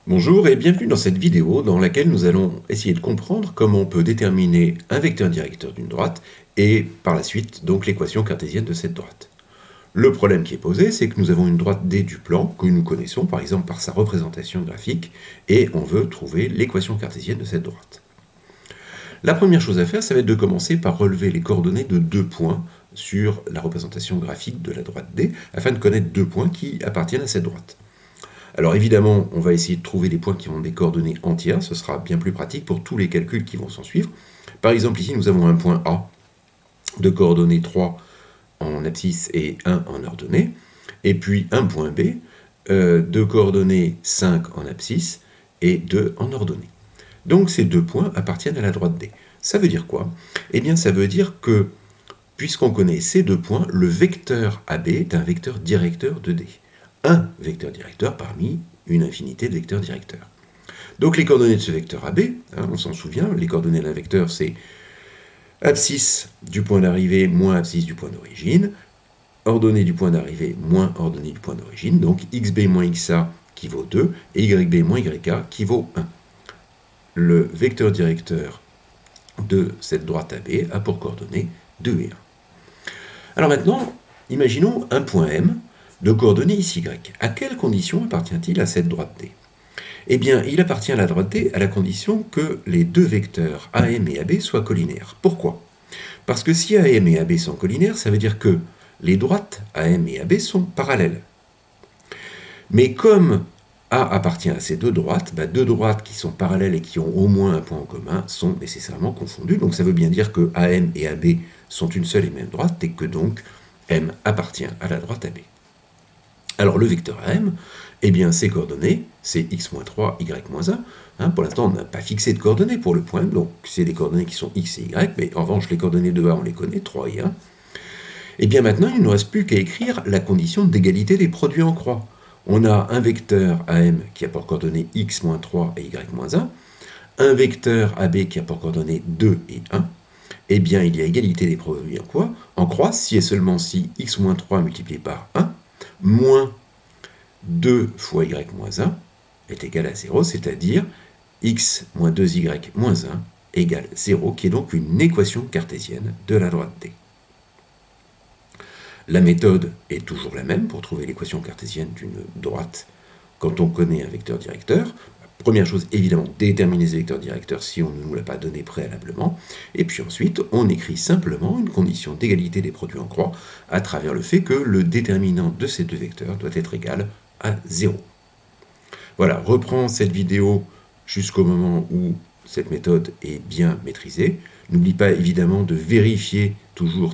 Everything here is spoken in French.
Bonjour et bienvenue dans cette vidéo dans laquelle nous allons essayer de comprendre comment on peut déterminer un vecteur directeur d'une droite et par la suite donc l'équation cartésienne de cette droite. Le problème qui est posé, c'est que nous avons une droite D du plan que nous connaissons par exemple par sa représentation graphique et on veut trouver l'équation cartésienne de cette droite. La première chose à faire, ça va être de commencer par relever les coordonnées de deux points sur la représentation graphique de la droite D afin de connaître deux points qui appartiennent à cette droite. Alors évidemment, on va essayer de trouver des points qui ont des coordonnées entières, ce sera bien plus pratique pour tous les calculs qui vont s'en suivre. Par exemple, ici, nous avons un point A de coordonnées 3 en abscisse et 1 en ordonnée, et puis un point B de coordonnées 5 en abscisse et 2 en ordonnée. Donc ces deux points appartiennent à la droite D. Ça veut dire quoi? Eh bien, ça veut dire que, puisqu'on connaît ces deux points, le vecteur AB est un vecteur directeur de D. Un vecteur directeur parmi une infinité de vecteurs directeurs. Donc les coordonnées de ce vecteur AB, on s'en souvient, les coordonnées d'un vecteur c'est abscisse du point d'arrivée moins abscisse du point d'origine, ordonnée du point d'arrivée moins ordonnée du point d'origine, donc xb moins xa qui vaut 2 et yb moins yk qui vaut 1. Le vecteur directeur de cette droite AB a pour coordonnées 2 et 1. Alors maintenant, imaginons un point M de coordonnées xy. À quelles conditions appartient-il à cette droite D? Eh bien, il appartient à la droite D à la condition que les deux vecteurs AM et AB soient collinaires. Pourquoi? Parce que si AM et AB sont collinaires, ça veut dire que les droites AM et AB sont parallèles. Mais comme A appartient à ces deux droites qui sont parallèles et qui ont au moins un point en commun sont nécessairement confondues. Donc ça veut bien dire que AM et AB sont une seule et même droite et que donc M appartient à la droite AB. Alors le vecteur AM, eh bien ses coordonnées, c'est x-3, y-1. Pour l'instant, on n'a pas fixé de coordonnées pour le point, donc c'est des coordonnées qui sont x et y, mais en revanche, les coordonnées de A, on les connaît, 3 et 1. Et bien maintenant, il ne nous reste plus qu'à écrire la condition d'égalité des produits en croix. On a un vecteur AM qui a pour coordonnées x-3 et y-1, un vecteur AB qui a pour coordonnées 2 et 1. Eh bien, il y a égalité des produits en croix si et seulement si x-3 multiplié par 1 moins 2 fois y-1 est égal à 0, c'est-à-dire x moins 2y moins 1 égale 0, qui est donc une équation cartésienne de la droite D. La méthode est toujours la même pour trouver l'équation cartésienne d'une droite quand on connaît un vecteur directeur. Première chose, évidemment, déterminer ce vecteur directeur si on ne nous l'a pas donné préalablement. Et puis ensuite, on écrit simplement une condition d'égalité des produits en croix à travers le fait que le déterminant de ces deux vecteurs doit être égal à 0. Voilà, reprends cette vidéo jusqu'au moment où cette méthode est bien maîtrisée. N'oublie pas évidemment de vérifier toujours